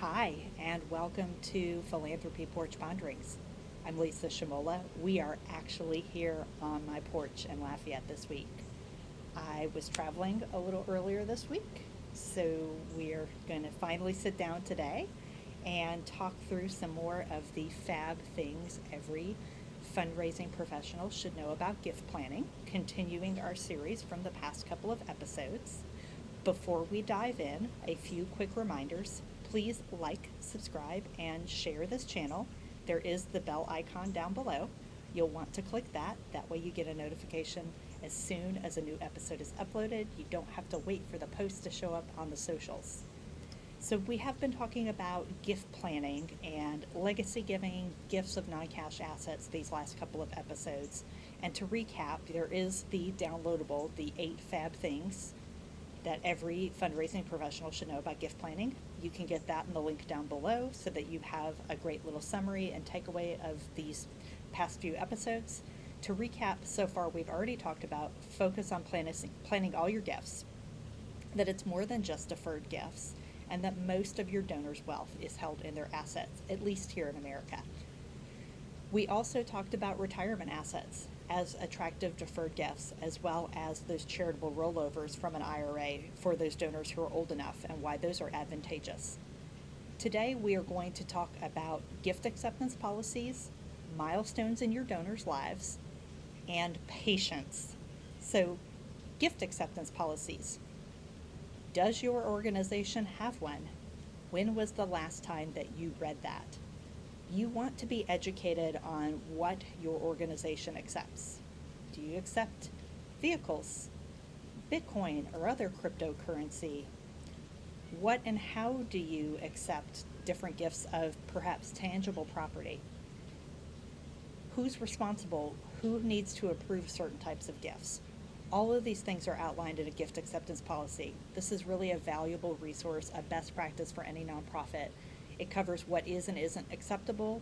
Hi, and welcome to Philanthropy Porch Ponderings. I'm Lisa Shamola. We are actually here on my porch in Lafayette this week. I was traveling a little earlier this week, so we're going to finally sit down today and talk through some more of the Fab Things every fundraising professional should know about gift planning, continuing our series from the past couple of episodes. Before we dive in, a few quick reminders. Please like, subscribe, and share this channel. There is the bell icon down below. You'll want to click that. That way you get a notification as soon as a new episode is uploaded. You don't have to wait for the post to show up on the socials. So we have been talking about gift planning and legacy giving, gifts of non-cash assets these last couple of episodes. And to recap, there is the downloadable, the 8 Fab Things that every fundraising professional should know about gift planning. You can get that in the link down below so that you have a great little summary and takeaway of these past few episodes. To recap, so far we've already talked about focus on planning all your gifts, that it's more than just deferred gifts, and that most of your donors' wealth is held in their assets, at least here in America. We also talked about retirement assets as attractive deferred gifts, as well as those charitable rollovers from an IRA for those donors who are old enough and why those are advantageous. Today, we are going to talk about gift acceptance policies, milestones in your donors' lives, and patience. So, gift acceptance policies. Does your organization have one? When was the last time that you read that? You want to be educated on what your organization accepts. Do you accept vehicles, Bitcoin, or other cryptocurrency? What and how do you accept different gifts of perhaps tangible property? Who's responsible? Who needs to approve certain types of gifts? All of these things are outlined in a gift acceptance policy. This is really a valuable resource, a best practice for any nonprofit. It covers what is and isn't acceptable.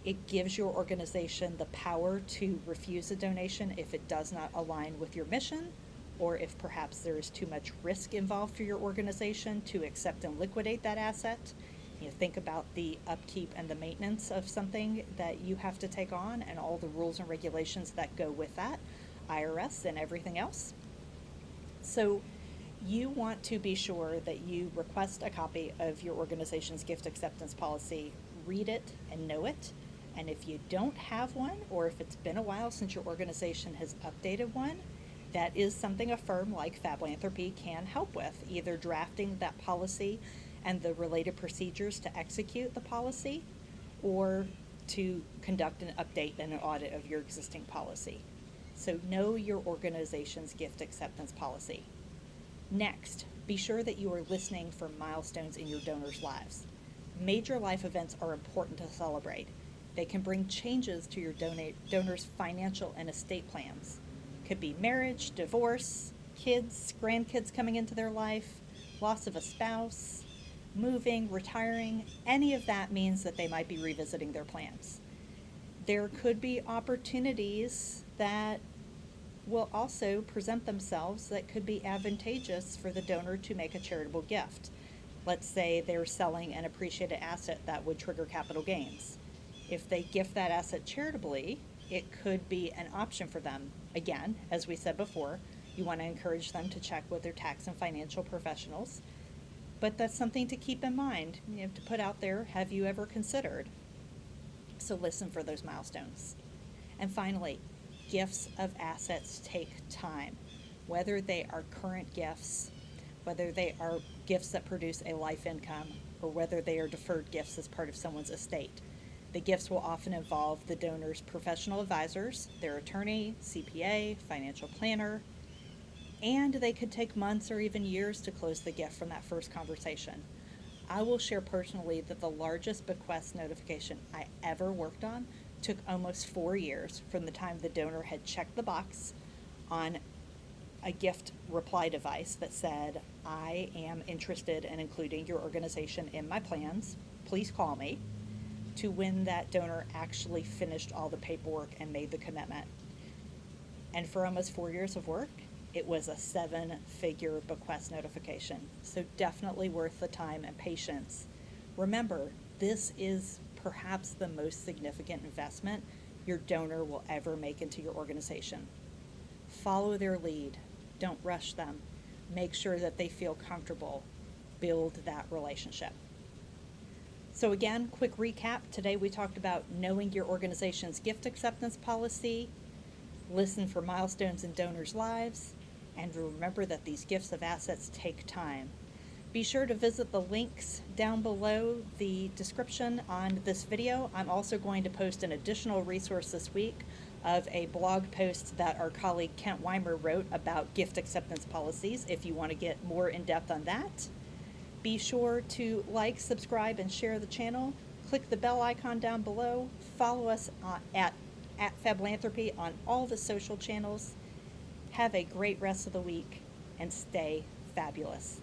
It gives your organization the power to refuse a donation if it does not align with your mission, or if perhaps there is too much risk involved for your organization to accept and liquidate that asset. Think about the upkeep and the maintenance of something that you have to take on and all the rules and regulations that go with that, IRS and everything else. So you want to be sure that you request a copy of your organization's gift acceptance policy, read it and know it. And if you don't have one, or if it's been a while since your organization has updated one, that is something a firm like Fablanthropy can help with, either drafting that policy and the related procedures to execute the policy, or to conduct an update and an audit of your existing policy. So know your organization's gift acceptance policy. Next, be sure that you are listening for milestones in your donors' lives. Major life events are important to celebrate. They can bring changes to your donors' financial and estate plans. Could be marriage, divorce, kids, grandkids coming into their life, loss of a spouse, moving, retiring. Any of that means that they might be revisiting their plans. There could be opportunities that will also present themselves that could be advantageous for the donor to make a charitable gift. Let's say they're selling an appreciated asset that would trigger capital gains. If they gift that asset charitably, it could be an option for them. Again, as we said before, you want to encourage them to check with their tax and financial professionals. But that's something to keep in mind, to put out there, have you ever considered? So listen for those milestones. And finally, gifts of assets take time, whether they are current gifts, whether they are gifts that produce a life income, or whether they are deferred gifts as part of someone's estate. The gifts will often involve the donor's professional advisors, their attorney, CPA, financial planner, and they could take months or even years to close the gift from that first conversation. I will share personally that the largest bequest notification I ever worked on took almost 4 years from the time the donor had checked the box on a gift reply device that said, I am interested in including your organization in my plans, please call me, to when that donor actually finished all the paperwork and made the commitment. And for almost 4 years of work, it was a 7-figure bequest notification. So definitely worth the time and patience Remember, this is perhaps the most significant investment your donor will ever make into your organization. Follow their lead. Don't rush them. Make sure that they feel comfortable. Build that relationship. So again, quick recap. Today we talked about knowing your organization's gift acceptance policy, listen for milestones in donors' lives, and remember that these gifts of assets take time. Be sure to visit the links down below the description on this video. I'm also going to post an additional resource this week of a blog post that our colleague Kent Weimer wrote about gift acceptance policies if you want to get more in depth on that. Be sure to like, subscribe, and share the channel. Click the bell icon down below. Follow us at Fablanthropy on all the social channels. Have a great rest of the week and stay fabulous.